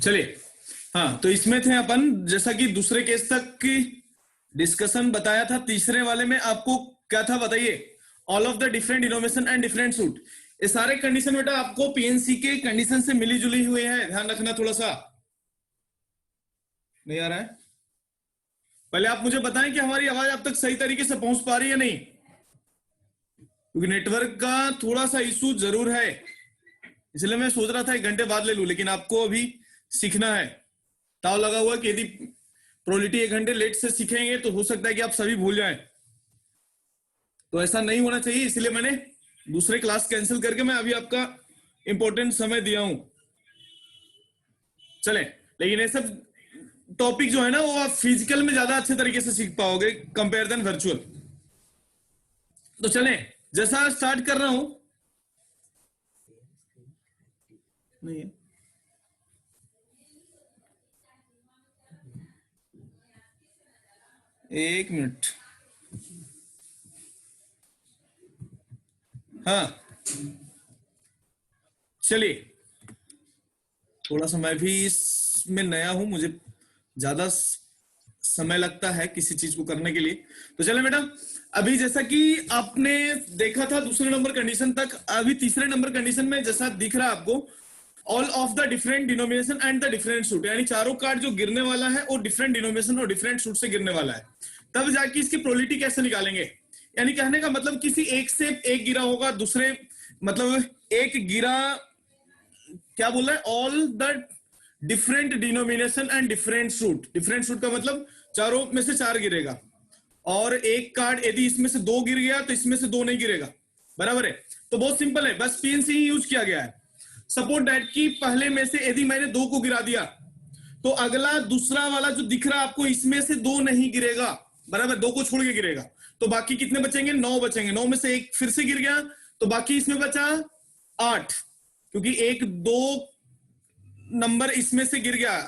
चलिए, हाँ तो इसमें थे अपन, जैसा कि दूसरे केस तक की डिस्कशन बताया था। तीसरे वाले में आपको क्या था बताइए, all of the different innovation and different suit. ये सारे कंडीशन बेटा आपको पीएनसी के कंडीशन से मिली जुली हुई है, ध्यान रखना। थोड़ा सा नहीं आ रहा है, पहले आप मुझे बताएं कि हमारी आवाज आप तक सही तरीके से पहुंच पा रही है नहीं, क्योंकि नेटवर्क का थोड़ा सा इशू जरूर है, इसलिए मैं सोच रहा था 1 घंटे बाद ले लूं, लेकिन आपको अभी सीखना है। ताव लगा हुआ कि यदि प्रोलिटी 1 घंटे लेट से सीखेंगे तो हो सकता है कि आप सभी भूल जाएं, तो ऐसा नहीं होना चाहिए। इसलिए मैंने दूसरे क्लास कैंसिल करके मैं अभी आपका इंपॉर्टेंट समय दिया हूं। चले, लेकिन ये सब टॉपिक जो है ना वो आप फिजिकल में ज्यादा अच्छे तरीके से सीख पाओगे कंपेयर देन वर्चुअल। तो चले, जैसा स्टार्ट कर रहा हूं, नहीं है, एक मिनट, हाँ चलिए, थोड़ा सा मैं भी इसमें नया हूं, मुझे ज्यादा समय लगता है किसी चीज को करने के लिए। तो चले बेटा, अभी जैसा कि आपने देखा था दूसरे नंबर कंडीशन तक, अभी तीसरे नंबर कंडीशन में जैसा दिख रहा है आपको, all of the different denomination and the different suit, यानी चारों कार्ड जो गिरने वाला है वो डिफरेंट डिनोमिनेशन और डिफरेंट सूट से गिरने वाला है। तब जाके इसकी प्रोबेबिलिटी कैसे निकालेंगे, यानी कहने का मतलब किसी एक से एक गिरा होगा, दूसरे मतलब एक गिरा, क्या बोल रहा है, all the different denomination and different suit. Different suit का मतलब चारों में से 4 गिरेगा, और एक कार्ड यदि इसमें से 2 गिर गया तो इसमें से 2 नहीं गिरेगा, बराबर है। तो बहुत सिंपल है, बस पीएनसी ही यूज किया गया है। सपोज दैट कि पहले में से यदि मैंने 2 को गिरा दिया, तो अगला दूसरा वाला जो दिख रहा है आपको, इसमें से 2 नहीं गिरेगा, बराबर, 2 को छोड़ के गिरेगा। तो बाकी कितने बचेंगे, 9 बचेंगे। 9 में से एक फिर से गिर गया, तो बाकी इसमें बचा 8, क्योंकि 1 2 नंबर इसमें से गिर गया,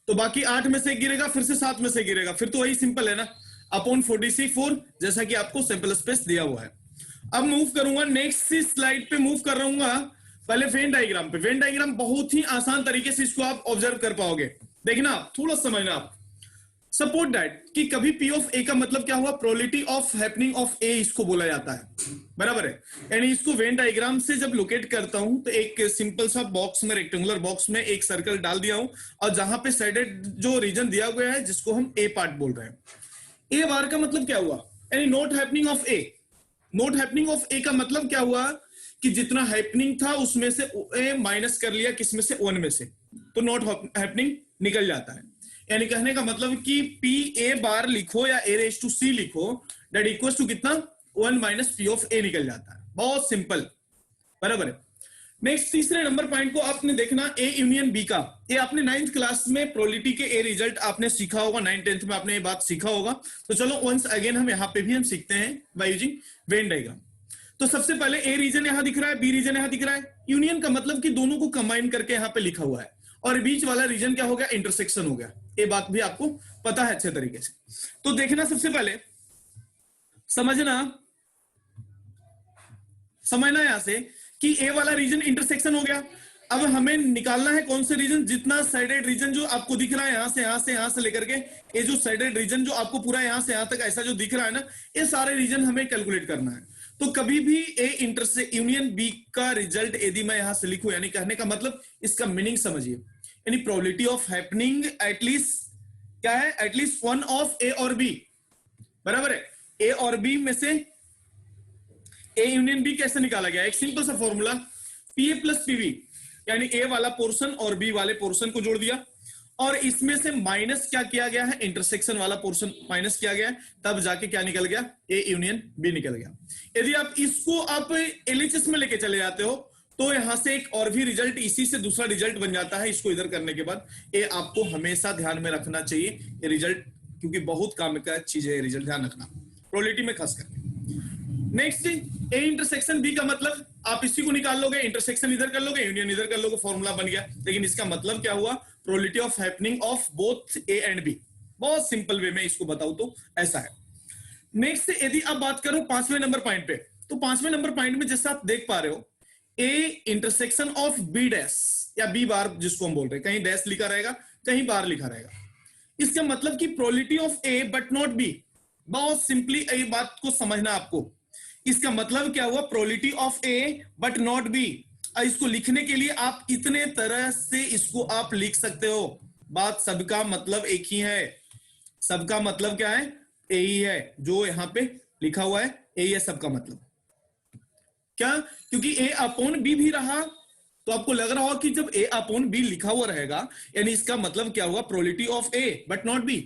तो बाकी 8 में से गिरेगा, फिर से 7 में से गिरेगा, फिर तो वही सिंपल है ना, अपॉन 44, जैसा कि आपको सैंपल स्पेस दिया हुआ है। अब मूव करूंगा नेक्स्ट स्लाइड पे, मूव कर रहूंगा पहले वेन डायग्राम पे। वेन डायग्राम बहुत ही आसान तरीके से इसको आप ऑब्जर्व कर पाओगे, देखना थोड़ा समझना आप। सपोज दैट कि कभी पी ऑफ ए का मतलब क्या हुआ, प्रोबेबिलिटी ऑफ हैपनिंग ऑफ ए इसको बोला जाता है, बराबर है। यानी इसको वेन डायग्राम से जब लोकेट करता हूं तो एक सिंपल सा बॉक्स में, रेक्टेंगुलर बॉक्स में एक सर्कल डाल दिया हूं, और जहां पे साइडेड जो रीजन दिया गया है जिसको हम ए पार्ट बोल रहे हैं, ए बार का मतलब क्या हुआ, यानी not happening of A. Not happening of A का मतलब क्या हुआ कि जितना हैपनिंग था उसमें से ए माइनस कर लिया, किसमें से, 1 में से, तो नॉट हैपनिंग निकल जाता है। यानी कहने का मतलब कि पी ए बार लिखो या ए रेज टू सी लिखो, दैट इक्वल्स टू कितना, 1 माइनस पी ऑफ ए निकल जाता है, बहुत सिंपल, बराबर है। नेक्स्ट तीसरे नंबर पॉइंट को आपने देखना, ए यूनियन बी का। ये आपने 9th क्लास में प्रोबेबिलिटी के ए रिजल्ट आपने सीखा होगा, 9th 10th में आपने ये बात सीखा होगा। तो चलो वंस अगेन हम यहाँ पे भी हम सीखते हैं बाय यूजिंग वेन डायग्राम। तो सबसे पहले ए रीजन यहां दिख रहा है, बी रीजन यहां दिख रहा है। यूनियन का मतलब कि दोनों को कंबाइन करके यहां पे लिखा हुआ है, और बीच वाला रीजन क्या हो गया, इंटरसेक्शन हो गया। ये बात भी आपको पता है अच्छे तरीके से। तो देखना, सबसे पहले समझना यहां से कि ए वाला रीजन इंटरसेक्शन हो गया। अब हमें निकालना है कौन से रीजन, जितना साइडेड रीजन जो आपको दिख रहा है यहां से, यहां से, यहां से लेकर के, ये जो साइडेड रीजन जो आपको पूरा यहां से यहां तक ऐसा जो दिख रहा है ना, ये सारे रीजन हमें कैलकुलेट करना है। तो कभी भी ए इंटरसेक्ट यूनियन बी का रिजल्ट यदि मैं यहां से लिखूं, यानी कहने का मतलब इसका मीनिंग समझिए, यानी प्रोबेबिलिटी ऑफ हैपनिंग एटलीस्ट क्या है, एटलीस्ट 1 ऑफ ए और बी, बराबर है। ए और बी में से ए यूनियन बी कैसे निकाला गया, एक सिंपल सा formula, P A plus PV, यानी ए वाला पोर्शन और बी वाले पोर्शन को जोड़ दिया, और इसमें से माइनस क्या किया गया है, इंटरसेक्शन वाला पोर्शन माइनस किया गया है, तब जाके क्या निकल गया, ए यूनियन बी निकल गया। यदि आप इसको आप एलएचएस में लेके चले जाते हो तो यहां से एक और भी रिजल्ट, इसी से दूसरा रिजल्ट बन जाता है। इसको इधर करने के बाद ये आपको हमेशा ध्यान में रखना चाहिए, ये रिजल्ट, क्योंकि बहुत काम का चीज है ये रिजल्ट, ध्यान रखना प्रोबेबिलिटी में खास करके। नेक्स्ट, ए इंटरसेक्शन बी का मतलब आप इसी को निकाल लोगे, इंटरसेक्शन इधर कर लोगे, यूनियन इधर कर लोगे, फॉर्मूला बन गया। लेकिन इसका मतलब क्या हुआ, probability of happening of both A and B. बहुत सिंपल वे में इसको बताऊं तो ऐसा है। नेक्स्ट, यदि आप बात करो 5वें नंबर पॉइंट पे, तो 5वें नंबर पॉइंट में जैसा आप देख पा रहे हो, A intersection of B dash, या बी बार जिसको हम बोल रहे हैं, कहीं डैश लिखा रहेगा, कहीं बार लिखा रहेगा। इसका मतलब कि probability of A but not be. बहुत सिंपली ये बात को समझना आपको। इसका मतलब क्या हुआ, probability of A but not be. इसको लिखने के लिए आप इतने तरह से इसको आप लिख सकते हो। बात सबका मतलब एक ही है, सबका मतलब क्या है, यही है जो यहां पे लिखा हुआ है, यही है सबका मतलब। क्या, क्योंकि ए अपॉन बी भी रहा, तो आपको लग रहा होगा कि जब ए अपॉन बी लिखा हुआ रहेगा यानी इसका मतलब क्या होगा, probability of A but not be.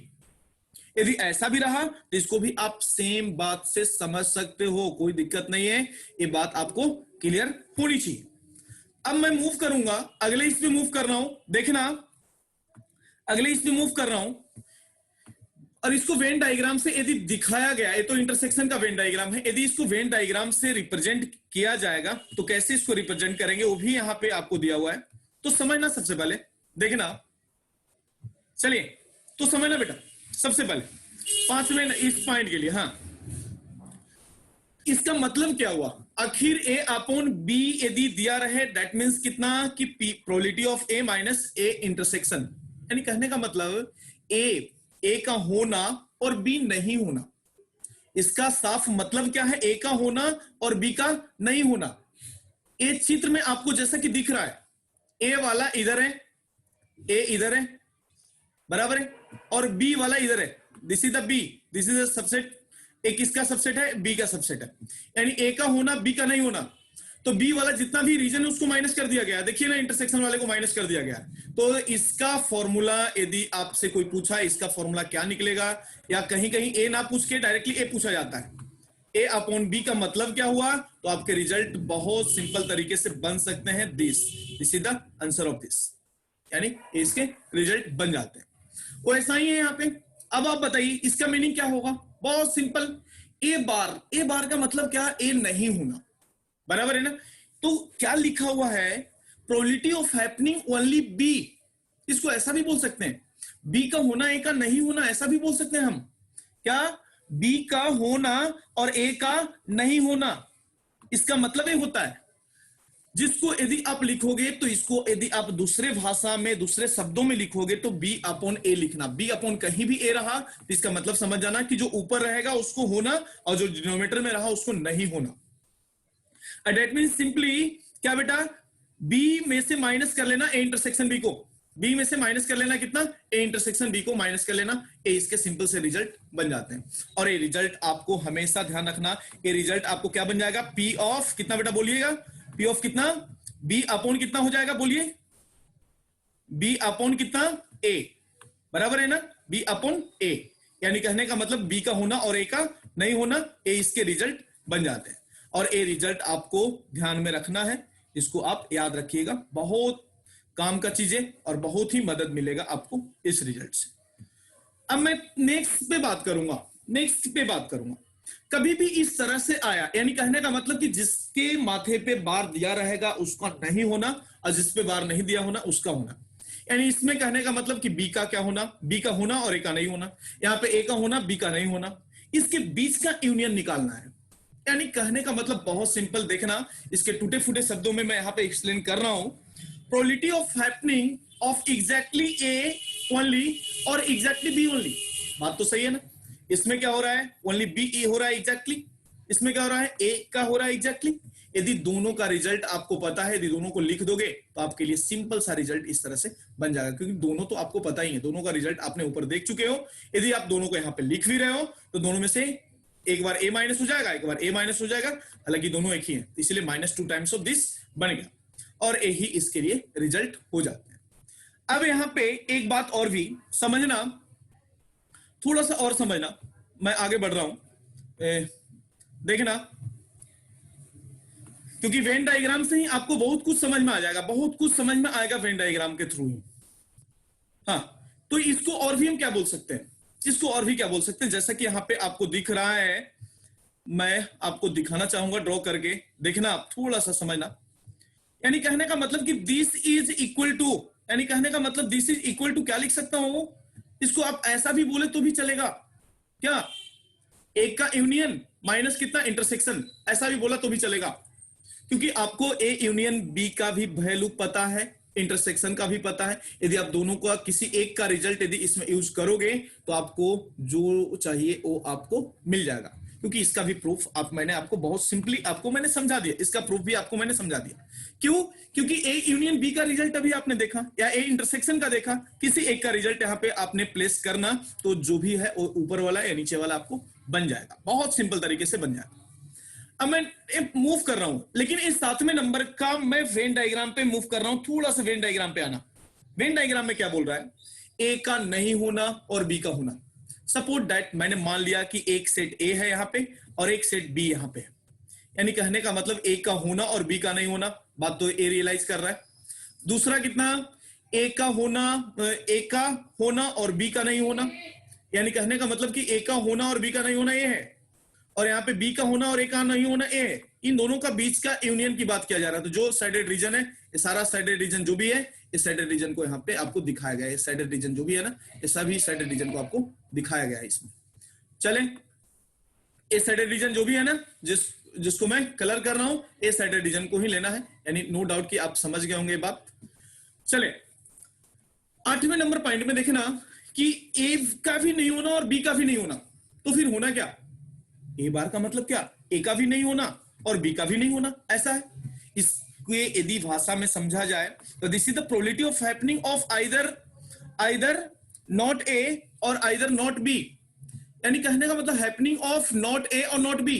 यदि ऐसा भी रहा तो इसको भी आप सेम बात से समझ सकते हो, कोई दिक्कत नहीं है, ये बात आपको क्लियर होनी चाहिए। अब मैं मूव करूंगा, अगले इस पे मूव कर रहा हूं, देखना अगले इस पे मूव कर रहा हूं, और इसको वेन डायग्राम से यदि दिखाया गया, ये तो इंटरसेक्शन का वेन डायग्राम है, यदि इसको वेन डायग्राम से रिप्रेजेंट किया जाएगा तो कैसे इसको रिप्रेजेंट करेंगे वो भी यहां पे आपको दिया हुआ है, तो समझना सबसे पहले, देखना, चलिए तो समझना बेटा सबसे पहले 5वें इस पॉइंट के लिए। हाँ, इसका मतलब क्या हुआ, आखिर ए अपॉन बी यदि दिया रहे दैट मींस कितना कि probability of A minus A intersection, यानी कहने का मतलब ए का होना और बी नहीं होना। इसका साफ मतलब क्या है, ए का होना और बी का नहीं होना। ए चित्र में आपको जैसा कि दिख रहा है, ए वाला इधर है, ए इधर है, बराबर है, और बी वाला इधर है, this is the B, this is the subset, एक इसका सबसेट है, बी का सबसेट है, यानी ए का होना बी का नहीं होना। तो बी वाला जितना भी रीजन है उसको माइनस कर दिया गया, देखिए ना इंटरसेक्शन वाले को माइनस कर दिया गया। तो इसका फॉर्मूला यदि आपसे कोई पूछा इसका फॉर्मूला क्या निकलेगा, या कहीं कहीं ए ना पूछ के डायरेक्टली ए पूछा जाता है, ए अपॉन बी का मतलब क्या हुआ, तो आपके रिजल्ट बहुत सिंपल तरीके से बन सकते हैं, this is the answer of this, यानी इसके रिजल्ट बन जाते हैं। वो ऐसा ही है यहाँ पे। अब आप बताइए इसका मीनिंग क्या होगा, बहुत सिंपल, ए बार का मतलब क्या, ए नहीं होना, बराबर है ना। तो क्या लिखा हुआ है, probability of happening only B, इसको ऐसा भी बोल सकते हैं, बी का होना ए का नहीं होना, ऐसा भी बोल सकते हैं हम, क्या, बी का होना और ए का नहीं होना, इसका मतलब ये होता है। जिसको यदि आप लिखोगे तो इसको यदि आप दूसरे भाषा में दूसरे शब्दों में लिखोगे तो बी अपॉन ए लिखना, बी अपॉन कहीं भी ए रहा तो इसका मतलब समझ जाना कि जो ऊपर रहेगा उसको होना और जो डिनोमिनेटर में रहा उसको नहीं होना। दैट मीन सिंपली क्या बेटा, बी में से माइनस कर लेना ए इंटरसेक्शन बी को, बी में से माइनस कर लेना कितना, ए इंटरसेक्शन बी को माइनस कर लेना, ए इसके सिंपल से रिजल्ट बन जाते हैं। और ये रिजल्ट आपको हमेशा ध्यान रखना, ये रिजल्ट आपको क्या बन जाएगा, पी ऑफ कितना बेटा बोलिएगा, पी ऑफ कितना, बी अपॉन कितना हो जाएगा बोलिए, बी अपॉन कितना, ए, बराबर है ना, बी अपॉन ए, यानी कहने का मतलब बी का होना और ए का नहीं होना, ए इसके रिजल्ट बन जाते हैं। और ए रिजल्ट आपको ध्यान में रखना है, इसको आप याद रखिएगा, बहुत काम का चीजें और बहुत ही मदद मिलेगा आपको इस रिजल्ट से। अब मैं नेक्स्ट पे बात करूंगा, कभी भी इस तरह से आया, यानी कहने का मतलब कि जिसके माथे पे बार दिया रहेगा उसका नहीं होना और जिस पे बार नहीं दिया होना उसका होना, यानी इसमें कहने का मतलब कि बी का क्या होना, बी का होना और ए का नहीं होना, यहाँ पे ए का होना बी का नहीं होना, इसके बीच का यूनियन निकालना है। यानी कहने का मतलब बहुत सिंपल, देखना इसके टूटे फूटे शब्दों में मैं यहाँ पे एक्सप्लेन कर रहा हूं, probability of happening of exactly A only और एग्जैक्टली बी ओनली, बात तो सही है ना। इसमें क्या हो रहा है, ओनली बी ए हो रहा है एग्जैक्टली, इसमें क्या हो रहा है, ए का हो रहा है एग्जैक्टली। यदि दोनों का रिजल्ट आपको पता है, यदि दोनों को लिख दोगे तो आपके लिए सिंपल सा रिजल्ट इस तरह से बन जाएगा, क्योंकि दोनों तो आपको पता ही है, दोनों का रिजल्ट आपने ऊपर देख चुके हो। यदि आप दोनों को यहाँ पे लिख भी रहे हो तो दोनों में से एक बार ए माइनस हो जाएगा, एक बार ए माइनस हो जाएगा, हालांकि दोनों एक ही है, इसलिए -2 टाइम्स ऑफ दिस बन गया और ए ही इसके लिए रिजल्ट हो जाते हैं। अब यहाँ पे एक बात और भी समझना, थोड़ा सा और समझना, मैं आगे बढ़ रहा हूं, देखना, क्योंकि वेन डायग्राम से ही आपको बहुत कुछ समझ में आ जाएगा, बहुत कुछ समझ में आएगा वेन डायग्राम के थ्रू ही। हाँ, तो इसको और भी हम क्या बोल सकते हैं, इसको और भी क्या बोल सकते हैं, जैसा कि यहाँ पे आपको दिख रहा है, मैं आपको दिखाना चाहूंगा ड्रॉ करके, देखना आप थोड़ा सा समझना। यानी कहने का मतलब कि दिस इज इक्वल टू, यानी कहने का मतलब दिस इज इक्वल टू क्या लिख सकता हूं, इसको आप ऐसा भी बोले तो भी चलेगा, क्या, एक का यूनियन माइनस कितना इंटरसेक्शन, ऐसा भी बोला तो भी चलेगा, क्योंकि आपको ए यूनियन बी का भी वैल्यू पता है, इंटरसेक्शन का भी पता है। यदि आप दोनों का किसी एक का रिजल्ट यदि इसमें यूज करोगे तो आपको जो चाहिए वो आपको मिल जाएगा, क्योंकि इसका भी प्रूफ मैंने आपको बहुत सिंपली आपको मैंने समझा दिया, इसका प्रूफ भी आपको मैंने समझा दिया। क्यों? क्योंकि ए यूनियन बी का रिजल्ट अभी आपने देखा या ए इंटरसेक्शन का देखा, किसी एक का रिजल्ट यहाँ पे आपने प्लेस करना तो जो भी है वो ऊपर वाला या नीचे वाला आपको बन जाएगा, बहुत सिंपल तरीके से बन जाएगा। अब मैं मूव कर रहा हूं, लेकिन इस 7वें नंबर का मैं वेन डायग्राम पे मूव कर रहा हूं। थोड़ा सा वेन डायग्राम पे आना। वेन डायग्राम में क्या बोल रहा है? ए का नहीं होना और बी का होना। सपोज दैट मैंने मान लिया कि एक सेट ए है यहां पे और एक सेट बी यहां पे, यानी कहने का मतलब ए का होना और बी का नहीं होना, बात तो ए रियलाइज कर रहा है। दूसरा कितना? ए का होना और बी का नहीं होना, यानी कहने का मतलब कि ए का होना और बी का नहीं होना ए है, और यहाँ पे बी का होना और ए का नहीं होना ए है। इन दोनों का बीच का यूनियन की बात किया जा रहा है। तो जो साइडेड रीजन है, ये सारा साइडेड रीजन जो भी है, इस साइडेड रीजन को यहाँ पे आपको दिखाया गया है। साइडेड रीजन जो भी है ना, ये सभी साइडेड रीजन को आपको दिखाया गया है इसमें। चले, ये साइडेड रीजन जो भी है ना, जिसको मैं कलर कर रहा हूं, ये साइडेड रीजन को ही लेना है, यानी नो डाउट कि आप समझ गए होंगे बात। चले, 8वें नंबर पॉइंट में देखना कि ए का भी नहीं होना और बी का भी नहीं होना, तो फिर होना क्या? ए बार का मतलब क्या? ए का भी नहीं होना और बी का भी नहीं होना, ऐसा है। इसको यदि भाषा में समझा जाए तो this is the probability of happening of either not a और आइदर नॉट बी, यानी कहने का मतलब हैपनिंग ऑफ नॉट ए और नॉट बी।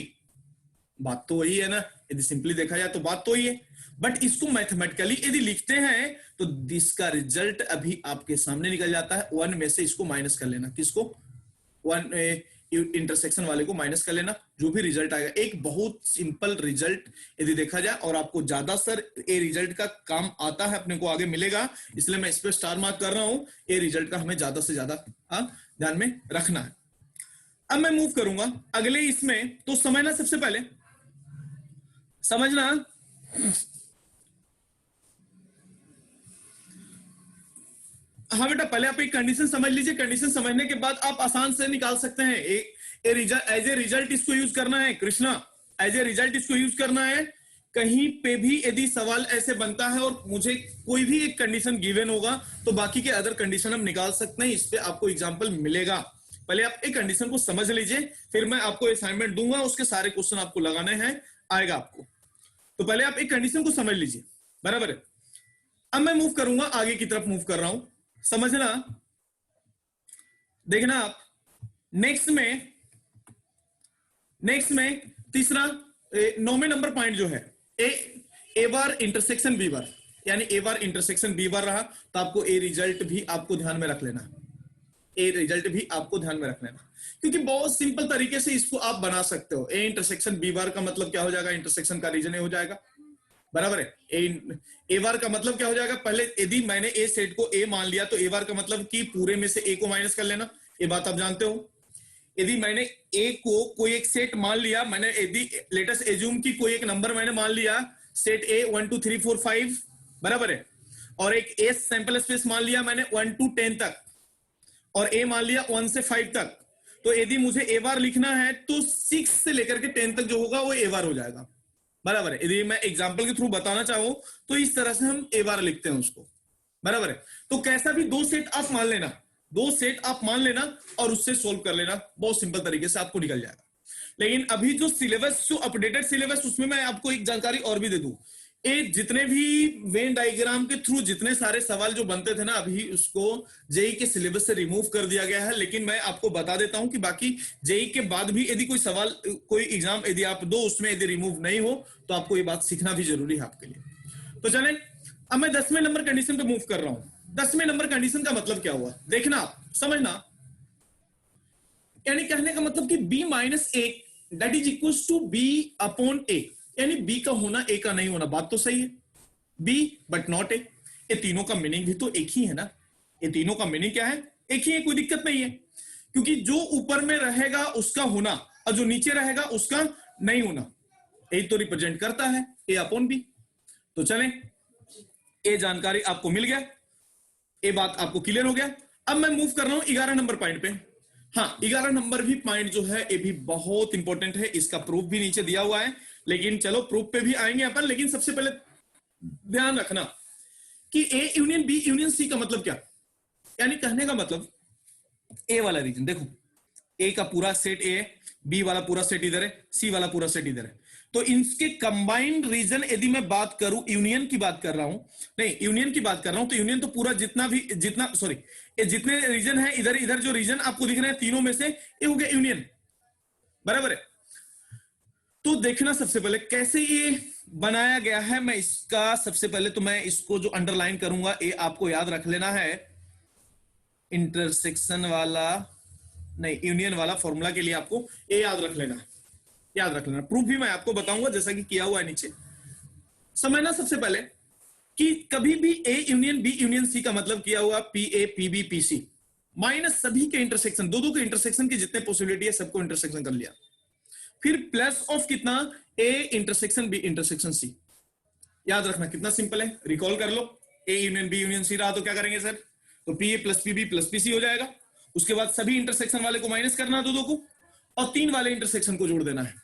बात तो वही है ना, यदि सिंपली देखा जाए तो बात तो वही है, बट इसको मैथमेटिकली यदि लिखते हैं तो इसका रिजल्ट अभी आपके सामने निकल जाता है। 1 में से इसको माइनस कर लेना, किसको? 1 इंटरसेक्शन वाले को माइनस कर लेना, जो भी रिजल्ट आएगा। एक बहुत सिंपल रिजल्ट यदि देखा जाए, और आपको ज्यादा सर ए रिजल्ट का काम आता है, अपने को आगे मिलेगा, इसलिए मैं इस पे स्टार मार्क कर रहा हूं। ए रिजल्ट का हमें ज्यादा से ज्यादा ध्यान में रखना है। अब मैं मूव करूंगा अगले इसमें, तो समझना, सबसे पहले समझना, हाँ बेटा, पहले आप एक कंडीशन समझ लीजिए। कंडीशन समझने के बाद आप आसान से निकाल सकते हैं। एज ए रिजल्ट इसको यूज करना है कृष्णा, एज ए रिजल्ट इसको यूज करना है। कहीं पे भी यदि सवाल ऐसे बनता है और मुझे कोई भी एक कंडीशन गिवन होगा तो बाकी के अदर कंडीशन हम निकाल सकते हैं, इस पे आपको एग्जांपल मिलेगा। पहले आप एक कंडीशन को समझ लीजिए, फिर मैं आपको असाइनमेंट दूंगा, उसके सारे क्वेश्चन आपको लगाने हैं, आएगा आपको। तो पहले आप एक कंडीशन को समझ लीजिए, बराबर है। अब मैं मूव करूंगा, आगे की तरफ मूव कर रहा हूं, समझना, देखना आप। नेक्स्ट में तीसरा 9वें नंबर पॉइंट जो है, ए बार इंटरसेक्शन बी बार, यानी ए बार इंटरसेक्शन बी बार रहा, तो आपको ए रिजल्ट भी आपको ध्यान में रख लेना, ए रिजल्ट भी आपको ध्यान में रख लेना, क्योंकि बहुत सिंपल तरीके से इसको आप बना सकते हो। ए इंटरसेक्शन बी बार का मतलब क्या हो जाएगा? इंटरसेक्शन का रीजन ए हो जाएगा, बराबर है। ए बार का मतलब क्या हो जाएगा? पहले यदि मैंने ए सेट को ए मान लिया तो ए बार का मतलब कि पूरे में से ए को माइनस कर लेना, ये बात आप जानते हो। यदि मैंने ए को कोई एक सेट मान लिया, मैंने यदि लेटेस्ट एज्यूम की कोई एक नंबर मैंने मान लिया, सेट ए 1 2 3 4 5, बराबर है, और एक ए सैंपल स्पेस मान लिया मैंने 1 to 10 तक, और ए मान लिया 1 से 5 तक, तो यदि मुझे ए बार लिखना है तो 6 से लेकर के 10 तक जो होगा वो ए बार हो जाएगा, बराबर है। यदि मैं एग्जांपल के थ्रू बताना चाहूं तो इस तरह से हम ए बार लिखते हैं उसको, बराबर है। तो कैसा भी दो सेट आप मान लेना और उससे सोल्व कर लेना, बहुत सिंपल तरीके से आपको निकल जाएगा। लेकिन अभी जो सिलेबस, जो अपडेटेड सिलेबस, उसमें मैं आपको एक जानकारी और भी दे दूं। ये जितने भी वेन डायग्राम के थ्रू जितने सारे सवाल जो बनते थे ना, अभी उसको जेई के सिलेबस से रिमूव कर दिया गया है। लेकिन मैं आपको बता देता हूं कि बाकी जेई के बाद भी यदि कोई सवाल, कोई एग्जाम यदि आप दो, उसमें यदि रिमूव नहीं हो तो आपको ये बात सीखना भी जरूरी है आपके लिए। तो चलें, अब मैं 10वें नंबर कंडीशन पे मूव कर रहा हूं। 10वें नंबर कंडीशन का मतलब क्या हुआ, देखना आप, समझना। यानी कहने का मतलब कि b minus A that is equal to B upon A, यानी बी का होना ए का नहीं होना, बात तो सही है। बी बट नॉट ए, ये तीनों का मीनिंग भी तो एक ही है ना। ये तीनों का मीनिंग क्या है? एक ही है, कोई दिक्कत नहीं है, क्योंकि जो ऊपर में रहेगा उसका होना और जो नीचे रहेगा उसका नहीं होना, ए तो रिप्रेजेंट करता है ए अपॉन बी। तो चलें, ये जानकारी आपको मिल गया, ये बात आपको क्लियर हो गया। अब मैं मूव कर रहा हूं 11 नंबर पॉइंट पे। हाँ, 11 नंबर भी पॉइंट जो है ये भी बहुत इंपॉर्टेंट है, इसका प्रूफ भी नीचे दिया हुआ है, लेकिन चलो प्रूफ पे भी आएंगे अपन। लेकिन सबसे पहले ध्यान रखना, कि A union B union C का मतलब क्या, यानी कहने का मतलब ए वाला रीजन देखो, ए का पूरा सेट ए है, बी वाला पूरा सेट इधर है, सी वाला पूरा सेट इधर है, तो इनके कंबाइंड रीजन यदि मैं बात करूं, यूनियन की बात कर रहा हूं, नहीं यूनियन की बात कर रहा हूं, तो यूनियन तो पूरा जितना सॉरी जितने रीजन है इधर इधर जो रीजन आपको दिख रहे हैं तीनों में से ये हो गया यूनियन, बराबर है। तो देखना सबसे पहले कैसे ये बनाया गया है, मैं इसका सबसे पहले तो मैं इसको जो अंडरलाइन करूंगा, ये आपको याद रख लेना है, इंटरसेक्शन वाला नहीं यूनियन वाला फॉर्मूला के लिए आपको ये याद रख लेना है, याद रख लेना। प्रूफ भी मैं आपको बताऊंगा जैसा कि किया हुआ है नीचे। समझना सबसे पहले कि कभी भी A union B union C का मतलब किया हुआ P A P B P C minus सभी के इंटरसेक्शन, दो के इंटरसेक्शन की जितने पॉसिबिलिटी है सबको इंटरसेक्शन कर लिया, फिर प्लस ऑफ कितना A intersection B intersection C. याद रखना कितना सिंपल है, रिकॉल कर लो, A union B union C रहा तो क्या करेंगे सर, तो P A plus P B plus P C हो जाएगा। उसके बाद सभी इंटरसेक्शन वाले को माइनस करना दो को, और 3 वाले इंटरसेक्शन को जोड़ देना है,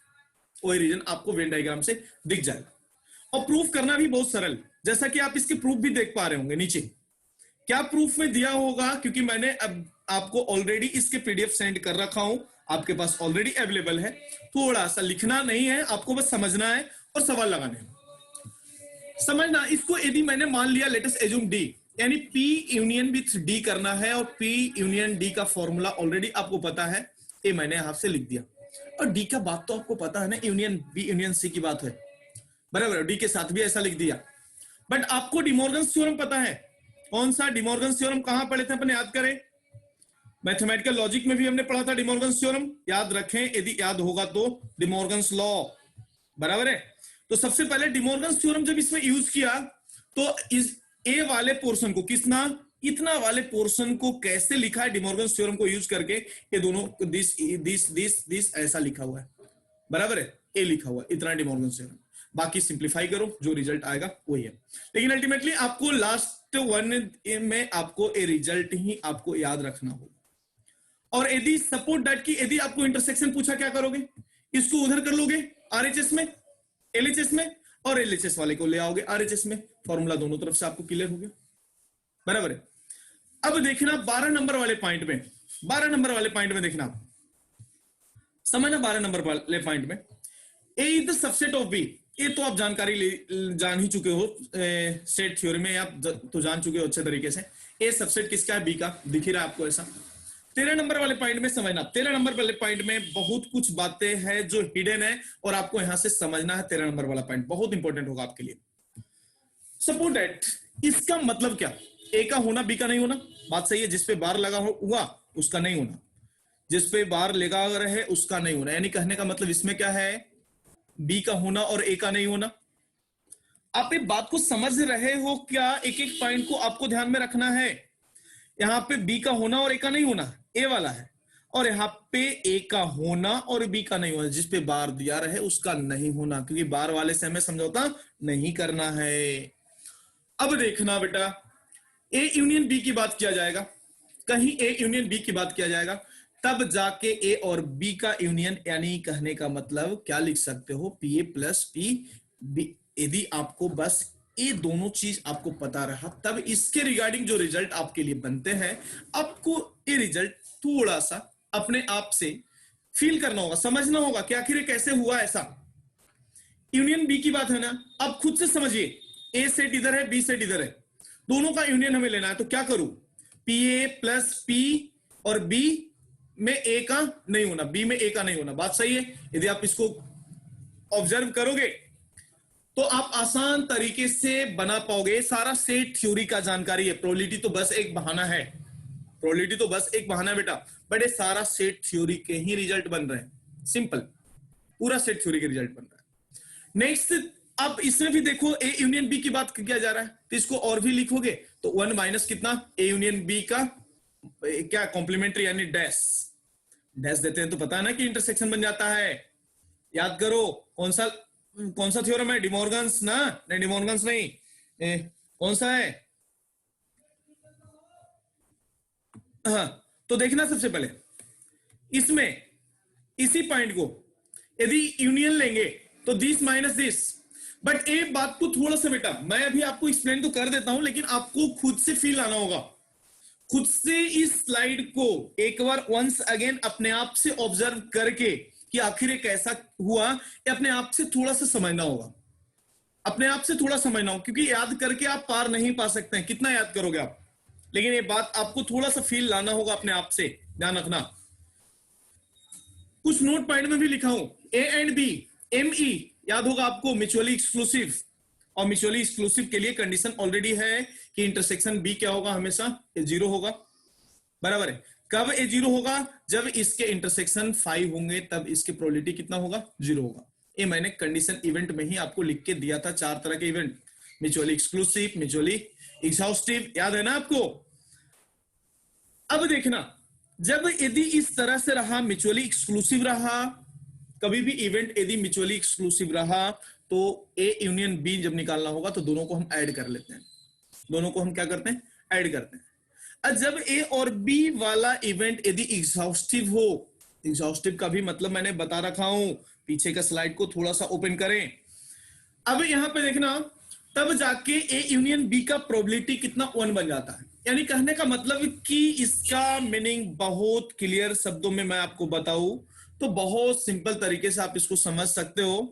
वही रीजन आपको वेन डायग्राम से दिख जाएगा। और प्रूफ करना भी बहुत सरल, जैसा कि आप इसके प्रूफ भी देख पा रहे होंगे नीचे क्या प्रूफ में दिया होगा, क्योंकि मैंने अब आपको ऑलरेडी इसके पीडीएफ सेंड कर रखा हूं, आपके पास ऑलरेडी अवेलेबल है, थोड़ा सा लिखना नहीं है आपको, बस समझना है और सवाल लगाने हैं। समझना इसको, यदि मैंने मान लिया लेटेस्ट एज्यूम डी, यानी पी यूनियन विथ डी करना है, और पी यूनियन डी का फॉर्मूला ऑलरेडी आपको पता है, ये मैंने यहां से लिख दिया, और डी का बात तो आपको पता है ना, यूनियन बी यूनियन सी की बात है, बराबर, डी के साथ भी ऐसा लिख दिया। बट आपको डिमॉर्गन्स थ्योरम पता है, कौन सा डिमॉर्गन्स थ्योरम, कहां पढ़े थे अपने, याद करें, मैथमेटिकल लॉजिक में भी हमने पढ़ा था डिमॉर्गन्स थ्योरम, याद रखें यदि याद होगा तो, डिमॉर्गन्स लॉ, बराबर है। तो सबसे पहले डिमॉर्गन्स थ्योरम जब इसमें यूज किया, तो इस ए वाले पोर्शन को, किसना, इतना वाले पोर्शन को कैसे लिखा है डिमॉर्गन्स थ्योरम को यूज करके, ये दोनों दिस दिस दिस दिस ऐसा लिखा हुआ है, बराबर है, ए लिखा हुआ है, इतना डिमॉर्गन्स थ्योरम, बाकी सिंप्लीफाई करो जो रिजल्ट आएगा वही है। लेकिन अल्टीमेटली आपको लास्ट वन में आपको ए रिजल्ट ही आपको याद रखना होगा। और यदि सपोर्ट दैट की यदि आपको इंटरसेक्शन पूछा क्या करोगे, इसको उधर कर लोगे आरएचएस में, एलएचएस में, और एलएचएस वाले को ले आओगे आरएचएस में, फॉर्मूला दोनों तरफ से आपको क्लियर हो गया, बराबर है। अब देखना 12 नंबर वाले पॉइंट में, 12 नंबर वाले पॉइंट में देखना, समझना 12 नंबर वाले पॉइंट में, A is the subset of B, ये तो आप जानकारी जान ही चुके हो, सेट थ्योरी में आप तो जान चुके हो अच्छे तरीके से, ए सबसेट किसका है, बी का, दिख ही रहा है आपको ऐसा। 13 नंबर वाले पॉइंट में समझना, 13 नंबर वाले पॉइंट में बहुत कुछ बातें हैं जो हिडन है, और आपको यहां से समझना है। 13 नंबर वाला पॉइंट बहुत इंपॉर्टेंट होगा आपके लिए। सपोर्ट दैट, इसका मतलब क्या, ए का होना बी का नहीं होना, बात सही है, जिसपे बार लगा हुआ उसका नहीं होना, जिसपे बार लगा रहे उसका नहीं होना, यानी कहने का मतलब इसमें क्या है, बी का होना और ए का नहीं होना। आप एक बात को समझ रहे हो क्या, एक एक पॉइंट को आपको ध्यान में रखना है। यहां पे बी का होना और ए का नहीं होना ए वाला है, और यहां पे ए का होना और बी का नहीं होना, जिसपे बार दिया रहे उसका नहीं होना, क्योंकि बार वाले से हमें समझौता नहीं करना है। अब देखना बेटा, ए यूनियन बी की बात किया जाएगा, कहीं ए यूनियन बी की बात किया जाएगा, तब जाके ए और बी का यूनियन, यानी कहने का मतलब क्या लिख सकते हो, P A plus P B. यदि आपको बस ये दोनों चीज आपको पता रहा, तब इसके रिगार्डिंग जो रिजल्ट आपके लिए बनते हैं, आपको ये रिजल्ट थोड़ा सा अपने आप से फील करना होगा, समझना होगा कि आखिर ये कैसे हुआ ऐसा। यूनियन बी की बात है ना, अब खुद से समझिए, ए सेट इधर है, बी सेट इधर है, दोनों का यूनियन हमें लेना है, तो क्या करूं, पी ए प्लस पी और बी में ए का नहीं होना, बी में ए का नहीं होना, बात सही है। यदि आप इसको ऑब्जर्व करोगे तो आप आसान तरीके से बना पाओगे, सारा सेट थ्योरी का जानकारी है, प्रोबेबिलिटी तो बस एक बहाना है, प्रोबेबिलिटी तो बस एक बहाना है बेटा, बट ये सारा सेट थ्योरी के ही रिजल्ट बन रहे हैं, सिंपल, पूरा सेट थ्योरी के रिजल्ट बन रहा है। नेक्स्ट, अब इसमें भी देखो ए यूनियन बी की बात किया जा रहा है, तो इसको और भी लिखोगे तो 1 माइनस कितना, ए यूनियन बी का क्या कॉम्प्लीमेंट्री, यानी डैश, डैश देते हैं तो पता है ना कि इंटरसेक्शन बन जाता है। याद करो कौन सा थ्योरम है, डिमॉर्गन्स ना, नहीं डिमॉर्गन्स नहीं, कौन सा है, हाँ। तो देखना सबसे पहले इसमें इसी पॉइंट को यदि यूनियन लेंगे तो दिस माइनस दिस, बट एक बात को थोड़ा सा बेटा मैं अभी आपको एक्सप्लेन तो कर देता हूं, लेकिन आपको खुद से फील आना होगा, खुद से इस स्लाइड को एक बार वंस अगेन अपने आप से ऑब्जर्व करके कि आखिर ये कैसा हुआ, ये अपने आप से थोड़ा सा समझना होगा, अपने आप से थोड़ा समझना होगा, क्योंकि याद करके आप पार नहीं पा सकते हैं, कितना याद करोगे आप, लेकिन ये बात आपको थोड़ा सा फील लाना होगा अपने आप से, ध्यान रखना। कुछ नोट पॉइंट में भी लिखा हूं, A and B, M E याद होगा आपको, म्यूचुअली एक्सक्लूसिव, और म्यूचुअली एक्सक्लूसिव के लिए कंडीशन ऑलरेडी है कि इंटरसेक्शन बी क्या होगा, हमेशा ए जीरो होगा, बराबर है। कब ए जीरो होगा, जब इसके इंटरसेक्शन 5 होंगे तब इसकी प्रोबेबिलिटी कितना होगा, जीरो होगा। ये मैंने कंडीशन इवेंट में ही आपको लिख के दिया था, 4 तरह के event, mutually exclusive, mutually exhaustive, याद है ना आपको। अब देखना, जब यदि इस तरह से रहा, म्यूचुअली एक्सक्लूसिव रहा, कभी भी इवेंट यदि म्यूचुअली एक्सक्लूसिव रहा तो ए यूनियन बी जब निकालना होगा तो दोनों को हम ऐड कर लेते हैं, दोनों को हम क्या करते हैं, ऐड करते हैं। अब जब ए और बी वाला इवेंट यदि एग्जॉस्टिव हो, एग्जॉस्टिव का भी मतलब मैंने बता रखा हूं, पीछे का स्लाइड को थोड़ा सा ओपन करें। अब यहां पे देखना, तब जाके ए यूनियन बी का प्रोबेबिलिटी कितना, 1 बन जाता है। यानी कहने का मतलब कि इसका मीनिंग बहुत क्लियर शब्दों में मैं आपको बताऊं तो बहुत सिंपल तरीके से आप इसको समझ सकते हो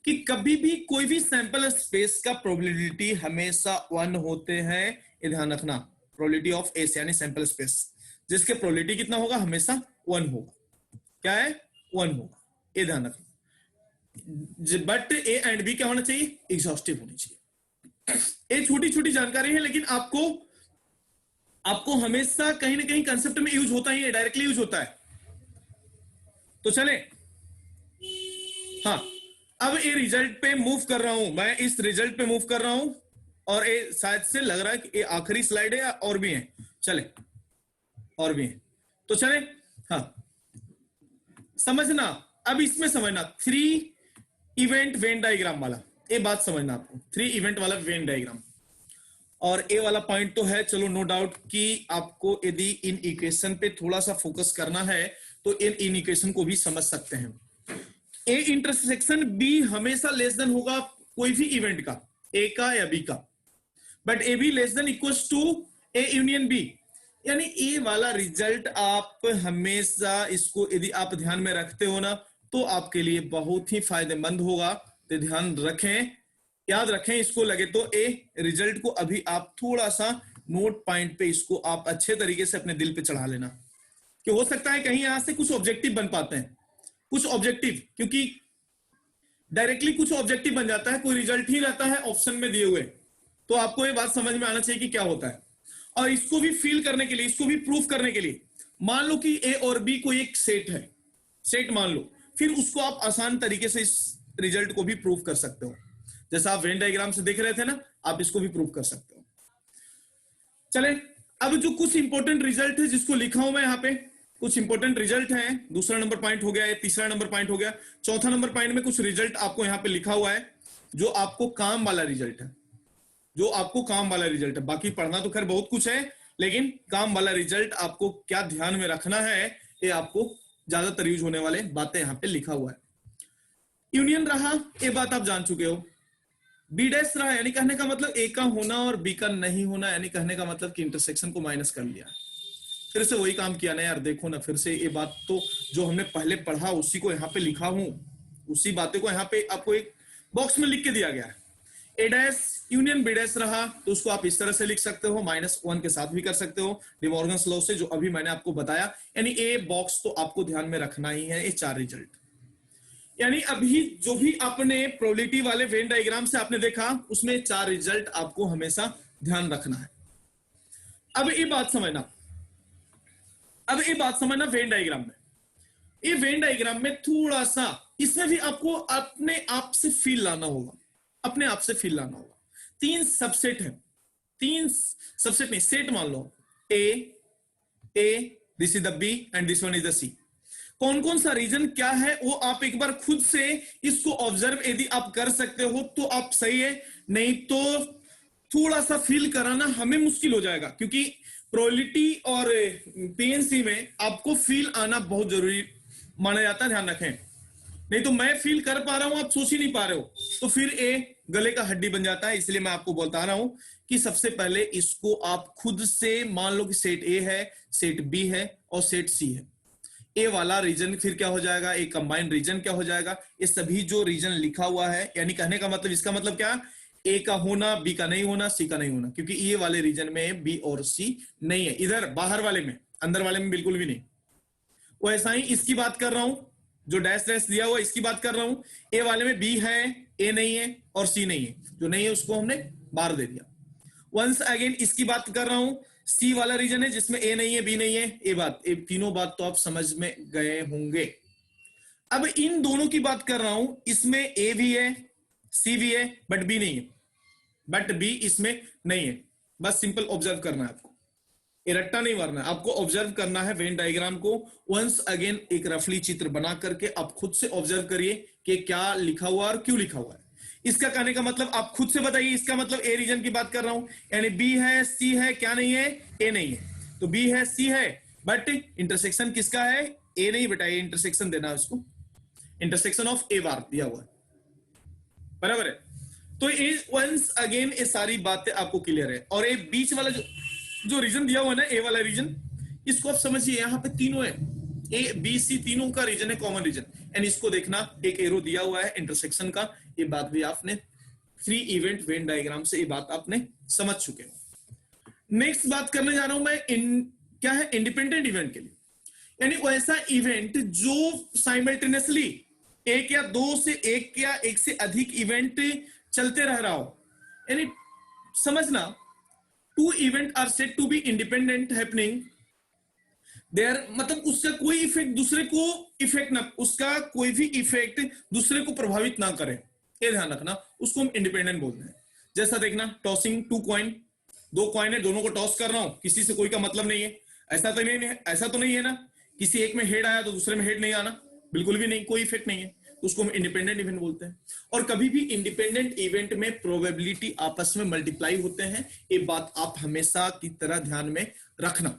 कि कभी भी कोई भी सैंपल स्पेस का प्रोबेबिलिटी हमेशा 1 होते हैं, ये ध्यान रखना। प्रोबेबिलिटी ऑफ एस यानी सैंपल स्पेस, जिसके प्रोबेबिलिटी कितना होगा, हमेशा 1 होगा। क्या है, 1 होगा, ये ध्यान रखना। बट ए एंड बी क्या होना चाहिए, एग्जॉस्टिव होनी चाहिए। ये छोटी छोटी जानकारी है, लेकिन आपको हमेशा कहीं ना कहीं कंसेप्ट में यूज होता ही है, डायरेक्टली यूज होता है। तो चले, हाँ, अब ये रिजल्ट पे मूव कर रहा हूं मैं, इस रिजल्ट पे मूव कर रहा हूं, और ये शायद से लग रहा है कि ये आखिरी स्लाइड है, और भी है, चले और भी है, तो चले। हाँ, समझना, अब इसमें समझना 3 इवेंट वेन डायग्राम वाला, ये बात समझना आपको, 3 इवेंट वाला वेन डायग्राम। और ए वाला पॉइंट तो है, चलो नो डाउट कि आपको यदि इन इक्वेशन पे थोड़ा सा फोकस करना है तो इन इक्वेशन को भी समझ सकते हैं। ए इंटरसेक्शन बी हमेशा लेस देन होगा कोई भी इवेंट का, ए का या बी का, but A B less than equals to A union B. यानी ए वाला रिजल्ट आप हमेशा इसको यदि आप ध्यान में रखते हो ना तो आपके लिए बहुत ही फायदेमंद होगा। तो ध्यान रखें, याद रखें इसको, लगे तो ए रिजल्ट को अभी आप थोड़ा सा नोट पॉइंट पे इसको आप अच्छे तरीके से अपने दिल पे चढ़ा लेना, कि हो सकता है कहीं यहां से कुछ ऑब्जेक्टिव बन पाते हैं, कुछ ऑब्जेक्टिव, क्योंकि डायरेक्टली कुछ ऑब्जेक्टिव बन जाता है, कोई रिजल्ट ही रहता है ऑप्शन में दिए हुए, तो आपको ये बात समझ में आना चाहिए कि क्या होता है। और इसको भी फील करने के लिए, इसको भी प्रूफ करने के लिए, मान लो कि ए और बी कोई एक सेट है, सेट मान लो, फिर उसको आप आसान तरीके से इस रिजल्ट को भी प्रूफ कर सकते हो, जैसा आप वेन डायग्राम से देख रहे थे ना, आप इसको भी प्रूफ कर सकते हो। चले, अब जो कुछ इंपॉर्टेंट रिजल्ट है जिसको लिखा हूं मैं यहाँ पे, कुछ इंपॉर्टेंट रिजल्ट है, दूसरा नंबर पॉइंट हो गया, तीसरा नंबर पॉइंट हो गया, चौथा नंबर पॉइंट में कुछ रिजल्ट आपको यहाँ पे लिखा हुआ है जो आपको काम वाला रिजल्ट है, जो आपको काम वाला रिजल्ट है। बाकी पढ़ना तो खैर बहुत कुछ है, लेकिन काम वाला रिजल्ट आपको क्या ध्यान में रखना है, ये आपको ज्यादातर यूज होने वाले बातें यहाँ पे लिखा हुआ है। यूनियन रहा, ये बात आप जान चुके हो। बी डैश रहा, यानी कहने का मतलब ए का होना और बी का नहीं होना, यानी कहने का मतलब कि इंटरसेक्शन को माइनस कर लिया। फिर से वही काम किया ना यार, देखो ना, फिर से ये बात तो जो हमने पहले पढ़ा उसी को यहाँ पे लिखा हूं, उसी बातें को यहाँ पे आपको एक बॉक्स में लिख के दिया गया है। ए डैश यूनियन बी डैश रहा तो उसको आप इस तरह से लिख सकते हो, -1 के साथ भी कर सकते हो डिमॉर्गन्स लॉ से, जो अभी मैंने आपको बताया। यानी ए बॉक्स तो आपको ध्यान में रखना ही है, ये 4 रिजल्ट। यानी अभी जो भी आपने प्रोबेबिलिटी वाले वेन डायग्राम से आपने देखा, उसमें 4 रिजल्ट आपको हमेशा ध्यान रखना है। अब ये बात समझना, अब ये बात समझना, वेन डायग्राम में, ये वेन डायग्राम में थोड़ा सा इसमें भी आपको अपने आप से फील लाना होगा, अपने आप से फील लाना होगा। 3 सबसेट है, 3 सबसेट नहीं, सेट मान लो, A, this is the B and this one is the C. कौन कौन सा रीजन क्या है वो आप एक बार खुद से इसको ऑब्जर्व यदि आप कर सकते हो तो आप सही है, नहीं तो थोड़ा सा फील कराना हमें मुश्किल हो जाएगा, क्योंकि प्रोबेबिलिटी और पीएनसी में आपको फील आना बहुत जरूरी माना जाता है, ध्यान रखें। नहीं तो मैं फील कर पा रहा हूं, आप सोच ही नहीं पा रहे हो, तो फिर ए गले का हड्डी बन जाता है। इसलिए मैं आपको बता रहा हूं कि सबसे पहले इसको आप खुद से मान लो कि सेट ए है, सेट बी है और सेट सी है। ए वाला रीजन फिर क्या हो जाएगा, ए कंबाइंड रीजन क्या हो जाएगा, ये सभी जो रीजन लिखा हुआ है, यानी कहने का मतलब, इसका मतलब क्या, ए का होना, बी का नहीं होना, सी का नहीं होना, क्योंकि ये वाले रीजन में बी और सी नहीं है, इधर बाहर वाले में, अंदर वाले में बिल्कुल भी नहीं। वैसा ही इसकी बात कर रहा हूं, जो डैश डैश दिया हुआ इसकी बात कर रहा हूं, ए वाले में बी है, ए नहीं है और सी नहीं है, जो नहीं है उसको हमने बार दे दिया। वंस अगेन इसकी बात कर रहा हूं, सी वाला रीजन है जिसमें ए नहीं है, बी नहीं है, ये तीनों बात तो आप समझ में गए होंगे। अब इन दोनों की बात कर रहा हूं, इसमें ए भी है, सी भी है, बट बी नहीं है, बट बी इसमें नहीं है। बस सिंपल ऑब्जर्व करना है आपको, ये रट्टा नहीं मारना है, आपको ऑब्जर्व करना है वेन डायग्राम को। वंस अगेन एक रफली चित्र बना करके आप खुद से ऑब्जर्व करिए कि क्या लिखा हुआ और क्यों लिखा हुआ है। इसका कहने का मतलब आप खुद से बताइए, इसका मतलब ए रीजन की बात कर रहा हूं, यानी बी है, सी है, क्या नहीं है, ए नहीं है, तो बी है, सी है, बट इंटरसेक्शन किसका है, ए नहीं बेटा, ये इंटरसेक्शन देना है उसको, इंटरसेक्शन ऑफ ए बार दिया हुआ है, बराबर है। तो वंस अगेन ये सारी बातें आपको क्लियर है। और ये बीच वाला जो रीजन दिया हुआ है ना, ए वाला रीजन, इसको आप समझिए, यहां पे तीनों है, ए बी सी तीनों का रीजन है कॉमन रीजन, एंड इसको देखना, एक एरो दिया हुआ है इंटरसेक्शन का, ये बात भी आपने 3 इवेंट वेन डायग्राम से ये बात आपने समझ चुके हो। नेक्स्ट बात करने जा रहा हूं मैं क्या है, इंडिपेंडेंट इवेंट के लिए, यानी वैसा इवेंट जो साइमल्टेनियसली एक या दो से एक या एक से अधिक इवेंट चलते रह रहा हो, यानी समझना, 2 event are said to be independent happening there, मतलब उसका कोई इफेक्ट दूसरे को इफेक्ट ना, उसका कोई भी इफेक्ट दूसरे को प्रभावित ना करे, ये ध्यान रखना, उसको हम इंडिपेंडेंट बोलते हैं। जैसा देखना, टॉसिंग 2 कॉइन, 2 कॉइन है, दोनों को टॉस कर रहा हूं, किसी से कोई का मतलब नहीं है, ऐसा तो नहीं है, ऐसा तो नहीं है ना, किसी एक में हेड आया तो दूसरे में हेड नहीं आना, बिल्कुल भी नहीं, कोई इफेक्ट नहीं है, तो उसको हम इंडिपेंडेंट इवेंट बोलते हैं। और कभी भी इंडिपेंडेंट इवेंट में प्रोबेबिलिटी आपस में मल्टीप्लाई होते हैं, ये बात आप हमेशा की तरह ध्यान में रखना।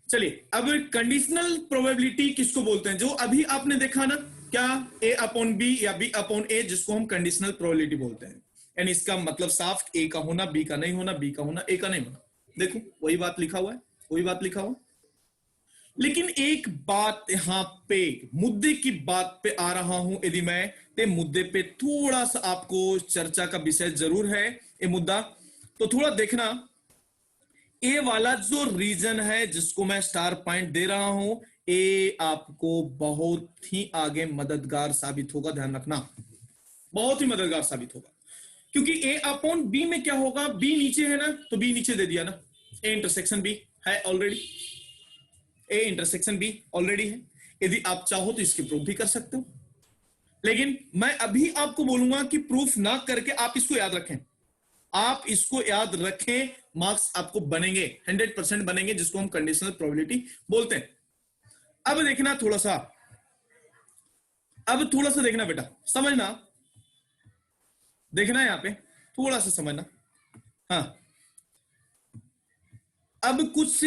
चलिए, अब कंडीशनल प्रोबेबिलिटी किसको बोलते हैं, जो अभी आपने देखा ना, क्या ए अपॉन बी या बी अपॉन ए, जिसको हम कंडीशनल प्रोबेबिलिटी बोलते हैं, यानी इसका मतलब साफ, ए का होना, बी का नहीं होना, बी का होना, ए का नहीं होना। देखो वही बात लिखा हुआ है, वही बात लिखा हुआ। लेकिन एक बात यहां पे, मुद्दे की बात पे आ रहा हूं, यदि मैं ते मुद्दे पे थोड़ा सा आपको चर्चा का विषय जरूर है ये मुद्दा, तो थोड़ा देखना, ए वाला जो रीजन है जिसको मैं स्टार पॉइंट दे रहा हूं, ए आपको बहुत ही आगे मददगार साबित होगा, ध्यान रखना, बहुत ही मददगार साबित होगा। क्योंकि ए अपॉन बी में क्या होगा, बी नीचे है ना, तो बी नीचे दे दिया ना, ए इंटरसेक्शन बी है already, A intersection B already है, यदि आप चाहो तो इसकी प्रूफ भी कर सकते हो, लेकिन मैं अभी आपको बोलूंगा कि प्रूफ ना करके आप इसको याद रखें, आप इसको याद रखें, मार्क्स आपको बनेंगे, 100% बनेंगे, जिसको हम कंडीशनल प्रोबेबिलिटी बोलते हैं। अब देखना थोड़ा सा, अब थोड़ा सा देखना बेटा, समझना, देखना यहां पे थोड़ा सा समझना। हाँ, अब कुछ,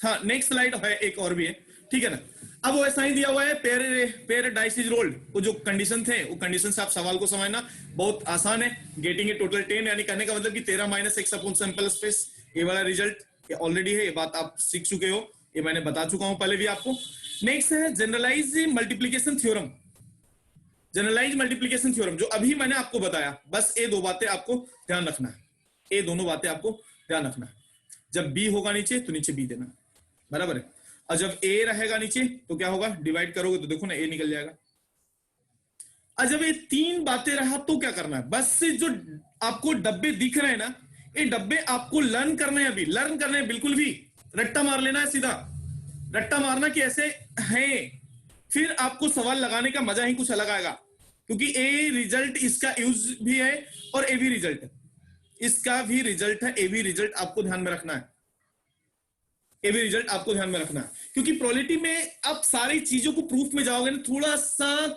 हाँ नेक्स्ट स्लाइड है, एक और भी है, ठीक है ना। अब वो ऐसा ही दिया हुआ है, पेयर डाइस इज रोल्ड, वो जो कंडीशन थे, वो कंडीशन से आप सवाल को समझना, बहुत आसान है। गेटिंग ए टोटल 10, यानी कहने का मतलब कि 13 minus x upon sample space, ये वाला रिजल्ट ऑलरेडी है, ये बात आप सीख चुके हो, ये मैंने बता चुका हूं पहले भी आपको। नेक्स्ट है generalize multiplication theorem, generalize multiplication theorem जो अभी मैंने आपको बताया, बस ये 2 बातें आपको ध्यान रखना है, ये दोनों बातें आपको ध्यान रखना है। जब बी होगा नीचे तो नीचे बी देना, बराबर है, और जब ए रहेगा नीचे तो क्या होगा, डिवाइड करोगे तो देखो ना ए निकल जाएगा। और जब ये 3 बातें रहा तो क्या करना है, बस जो आपको डब्बे दिख रहे हैं ना, ये डब्बे आपको लर्न करने हैं, अभी लर्न करने हैं, बिल्कुल भी रट्टा मार लेना है, सीधा रट्टा मारना कि ऐसे हैं, फिर आपको सवाल लगाने का मजा ही कुछ अलग आएगा, क्योंकि ए रिजल्ट इसका यूज भी है और ए भी रिजल्ट है, इसका भी रिजल्ट है, ए भी रिजल्ट आपको ध्यान में रखना है, ए भी रिजल्ट आपको ध्यान में रखना है। क्योंकि प्रोबेबिलिटी में आप सारी चीजों को प्रूफ में जाओगे ना, थोड़ा सा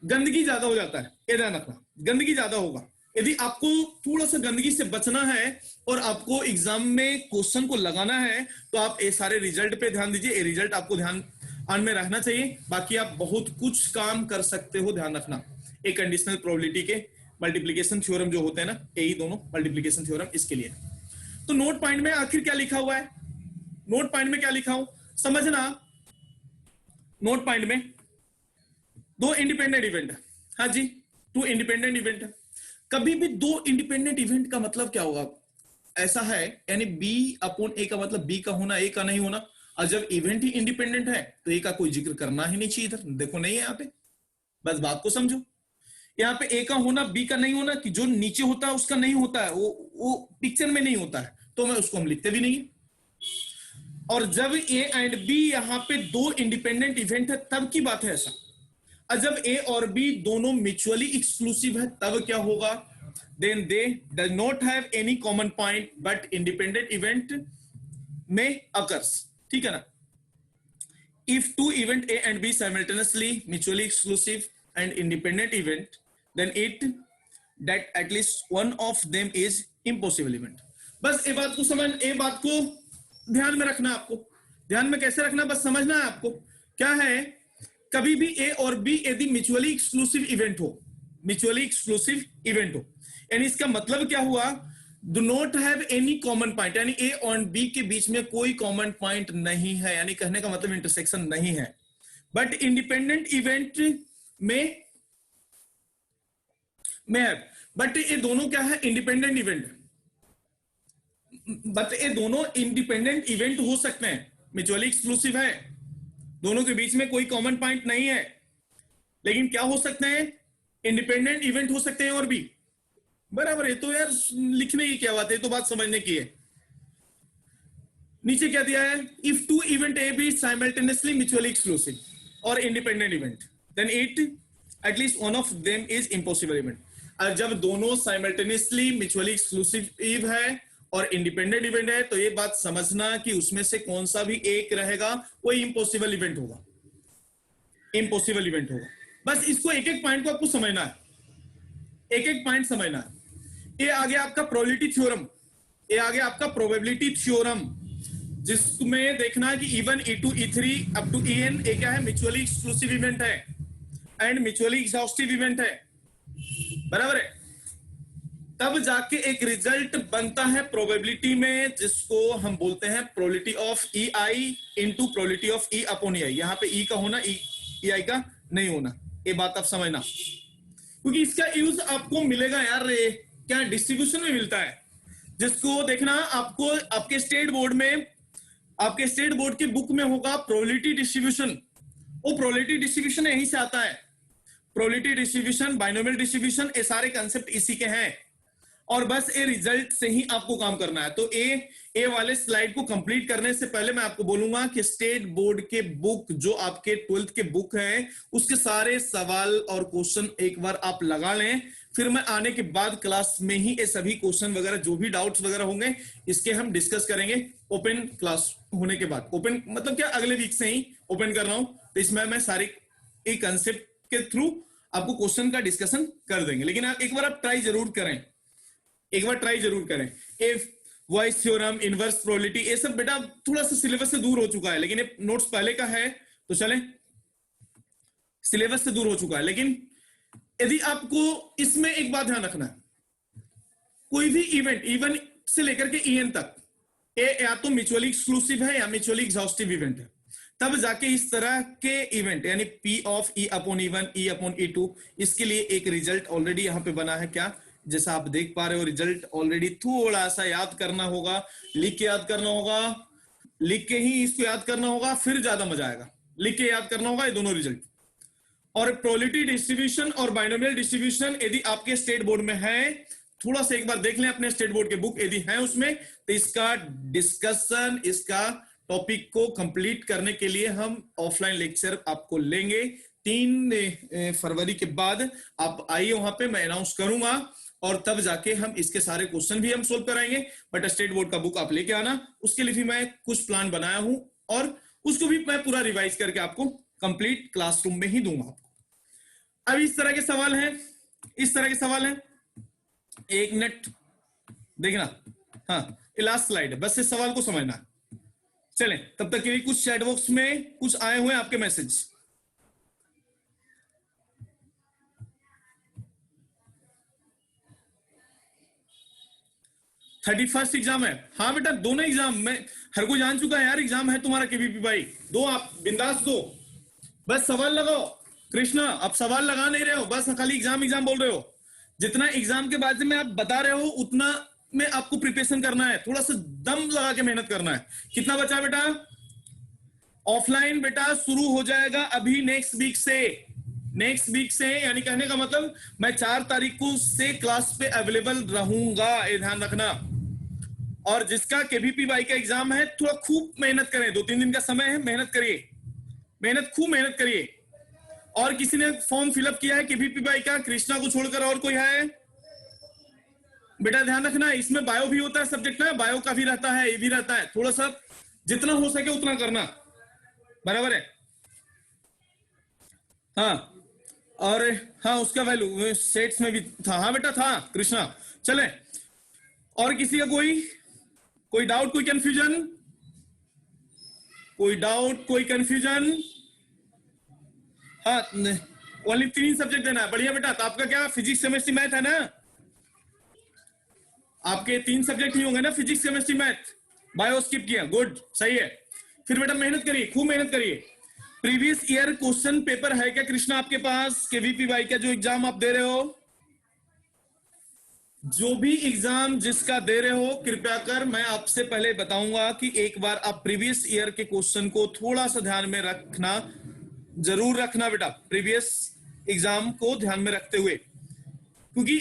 गंदगी ज्यादा हो जाता है, ये ध्यान रखना, गंदगी ज्यादा होगा। यदि आपको थोड़ा सा गंदगी से बचना है और आपको एग्जाम में क्वेश्चन को लगाना है, तो आप ये सारे रिजल्ट पे ध्यान दीजिए, ये रिजल्ट आपको ध्यान ऑन में रहना चाहिए, बाकी आप बहुत कुछ काम कर सकते हो, ध्यान रखना। एक कंडीशनल प्रोबेबिलिटी के मल्टीप्लीकेशन थ्योरम जो होते हैं ना, यही दोनों मल्टीप्लीकेशन थ्योरम इसके लिए। तो नोट पॉइंट में आखिर क्या लिखा हुआ है, नोट पॉइंट में क्या लिखा हूं समझना। नोट पॉइंट में दो इंडिपेंडेंट इवेंट है, हाँ जी, टू इंडिपेंडेंट इवेंट है। कभी भी दो इंडिपेंडेंट इवेंट का मतलब क्या होगा, ऐसा है यानी बी अपॉन ए का मतलब बी का होना ए का नहीं होना, और जब इवेंट ही इंडिपेंडेंट है तो ए का कोई जिक्र करना ही नहीं चाहिए। इधर देखो नहीं है यहाँ पे, बस बात को समझो। यहाँ पे ए का होना बी का नहीं होना, कि जो नीचे होता है उसका नहीं होता है, वो पिक्चर में नहीं होता है, तो मैं उसको हम लिखते भी नहीं। और जब ए एंड बी यहाँ पे दो इंडिपेंडेंट इवेंट है तब की बात है ऐसा। और जब ए और बी दोनों म्यूचुअली एक्सक्लूसिव है तब क्या होगा, then they does not have any common point but independent event में अकर्स, ठीक है ना। If two event A and B simultaneously mutually exclusive and independent event, then it that at least one of them is impossible event. बस ये बात को समझ, ये बात को ध्यान में रखना, आपको ध्यान में कैसे रखना बस समझना है आपको। क्या है, कभी भी ए और बी यदि म्यूचुअली एक्सक्लूसिव इवेंट हो, म्यूचुअली एक्सक्लूसिव इवेंट हो, यानी इसका मतलब क्या हुआ, do not have any common point, यानी ए और बी के बीच में कोई कॉमन पॉइंट नहीं है, यानी कहने का मतलब इंटरसेक्शन नहीं है। बट इंडिपेंडेंट इवेंट में बट ये दोनों क्या है, इंडिपेंडेंट इवेंट, बट ये दोनों इंडिपेंडेंट इवेंट हो सकते हैं, म्यूचुअली एक्सक्लूसिव है, दोनों के बीच में कोई कॉमन पॉइंट नहीं है, लेकिन क्या हो सकते हैं, इंडिपेंडेंट इवेंट हो सकते हैं और भी। बराबर है, तो यार लिखने की क्या बात है, तो बात समझने की है। नीचे क्या दिया है, if two event A B simultaneously mutually exclusive और independent event, then it at least one of them is impossible event. और जब दोनों साइमल्टेनियसली म्यूचुअली एक्सक्लूसिव है और इंडिपेंडेंट इवेंट है, तो ये बात समझना कि उसमें से कौन सा भी एक रहेगा वो इम्पॉसिबल इवेंट होगा, इम्पॉसिबल इवेंट होगा। बस इसको एक एक पॉइंट को आपको समझना है, एक एक पॉइंट समझना है। ये आ गया आपका प्रोबेबिलिटी थ्योरम, ये आ गया आपका प्रोबेबिलिटी थ्योरम, जिसमें देखना है कि even E2 E3 up to En ये क्या है, म्यूचुअली एक्सक्लूसिव इवेंट है एंड म्यूचुअली एग्जॉस्टिव इवेंट है, बराबर है। तब जाके एक रिजल्ट बनता है प्रोबेबिलिटी में, जिसको हम बोलते हैं probability of EI into probability of E upon EI। यहाँ पे E का होना EI का नहीं होना, ये बात आप समझना, क्योंकि इसका यूज आपको मिलेगा यार, क्या डिस्ट्रीब्यूशन में मिलता है, जिसको देखना आपको आपके स्टेट बोर्ड में, आपके स्टेट बोर्ड के बुक में होगा प्रोबेबिलिटी डिस्ट्रीब्यूशन। वो प्रोबेबिलिटी डिस्ट्रीब्यूशन यहीं से आता है, प्रोबेबिलिटी डिस्ट्रीब्यूशन, बाइनोमियल डिस्ट्रीब्यूशन, ये सारे कंसेप्ट इसी के हैं। और बस ए रिजल्ट से ही आपको काम करना है। तो ए वाले स्लाइड को कंप्लीट करने से पहले मैं आपको बोलूंगा कि स्टेट बोर्ड के बुक, जो आपके 12th के बुक हैं, उसके सारे सवाल और क्वेश्चन एक बार आप लगा लें, फिर मैं आने के बाद क्लास में ही ये सभी क्वेश्चन वगैरह जो भी डाउट्स वगैरह होंगे इसके हम डिस्कस करेंगे ओपन क्लास होने के बाद। ओपन मतलब क्या, अगले वीक से ही ओपन कर रहा हूं, तो इसमें मैं सारे एक कंसेप्ट के थ्रू आपको क्वेश्चन का डिस्कशन कर देंगे। लेकिन आप एक बार आप ट्राई जरूर करें, एक बार ट्राई जरूर करें। If voice theorem, inverse probability, ये सब बेटा थोड़ा सा सिलेबस से दूर हो चुका है, लेकिन ये नोट्स पहले का है तो चले, सिलेबस से दूर हो चुका है। लेकिन यदि आपको इसमें एक बात ध्यान रखना है, कोई भी इवेंट इवन से लेकर के EN तक या तो म्यूचुअली एक्सक्लूसिव है या म्यूचुअली एग्जॉस्टिव इवेंट है, तब जाके इस तरह के इवेंट यानी P of E upon E1, E upon E2, इसके लिए एक रिजल्ट ऑलरेडी यहां पे बना है। क्या, जैसा आप देख पा रहे हो, रिजल्ट ऑलरेडी थोड़ा सा याद करना होगा, लिख के याद करना होगा, लिख के ही इसको याद करना होगा, फिर ज्यादा मजा आएगा। लिख के याद करना होगा ये दोनों रिजल्ट। और प्रोबेबिलिटी डिस्ट्रीब्यूशन और बाइनोमियल डिस्ट्रीब्यूशन यदि आपके स्टेट बोर्ड में है, थोड़ा सा एक बार देख लें अपने स्टेट बोर्ड के बुक, यदि है उसमें, तो इसका डिस्कशन, इसका टॉपिक को कंप्लीट करने के लिए हम ऑफलाइन लेक्चर आपको लेंगे 3 फरवरी के बाद। आप आइए वहां पे, मैं अनाउंस करूंगा, और तब जाके हम इसके सारे क्वेश्चन भी हम सोल्व कराएंगे। बट स्टेट बोर्ड का बुक आप लेके आना, उसके लिए भी मैं कुछ प्लान बनाया हूं, और उसको भी मैं पूरा रिवाइज करके आपको कंप्लीट क्लासरूम में ही दूंगा आपको। अब इस तरह के सवाल हैं, इस तरह के सवाल हैं, 1 मिनट देखना, हाँ ये लास्ट स्लाइड है, बस इस सवाल को समझना, चलें, तब तक के लिए कुछ चैट बॉक्स में कुछ आए हुए हैं आपके मैसेज। थर्टी फर्स्ट एग्जाम है? हाँ बेटा, दोनों एग्जाम में हर कोई जान चुका है यार, एग्जाम है तुम्हारा केवीपी भाई। दो आप बिंदास दो, बस सवाल लगाओ। कृष्णा आप सवाल लगा नहीं रहे हो, बस खाली एग्जाम एग्जाम बोल रहे हो। जितना एग्जाम के बाद में आप बता रहे हो उतना में आपको प्रिपरेशन करना है, थोड़ा सा दम लगा के मेहनत करना है। कितना बचा बेटा? ऑफलाइन बेटा शुरू हो जाएगा अभी नेक्स्ट वीक से। नेक्स्ट वीक से यानी कहने का मतलब मैं 4 तारीख को से क्लास पे अवेलेबल रहूंगा, ये ध्यान रखना। और जिसका केवीपी बाई का एग्जाम है थोड़ा खूब मेहनत करें, 2-3 दिन का समय है, मेहनत करिए, मेहनत खूब मेहनत करिए। और किसी ने फॉर्म फिलअप किया है केवीपी बाई का, कृष्णा को छोड़कर और कोई है? बेटा ध्यान रखना, इसमें बायो भी होता है सब्जेक्ट ना, बायो का भी रहता है, ये भी रहता है। थोड़ा सा जितना हो सके उतना करना, बराबर है? हाँ, और हाँ उसका वैल्यू सेट्स में भी था। हाँ बेटा था कृष्णा। चले, और किसी का कोई डाउट, कोई कंफ्यूजन? कोई डाउट, कोई कंफ्यूजन? हाँ, ओनली 3 सब्जेक्ट देना है, बढ़िया बेटा। तो आपका क्या फिजिक्स केमिस्ट्री मैथ है ना? आपके 3 सब्जेक्ट ही होंगे ना, physics chemistry math. Bio skip किया, गुड, सही है। फिर बेटा मेहनत करिए, खूब मेहनत करिए। प्रीवियस ईयर क्वेश्चन पेपर है क्या कृष्णा आपके पास, केवीपी वाई का जो एग्जाम आप दे रहे हो? जो भी एग्जाम जिसका दे रहे हो, कृपया कर मैं आपसे पहले बताऊंगा कि एक बार आप प्रीवियस ईयर के क्वेश्चन को थोड़ा सा ध्यान में रखना, जरूर रखना बेटा, प्रीवियस एग्जाम को ध्यान में रखते हुए, क्योंकि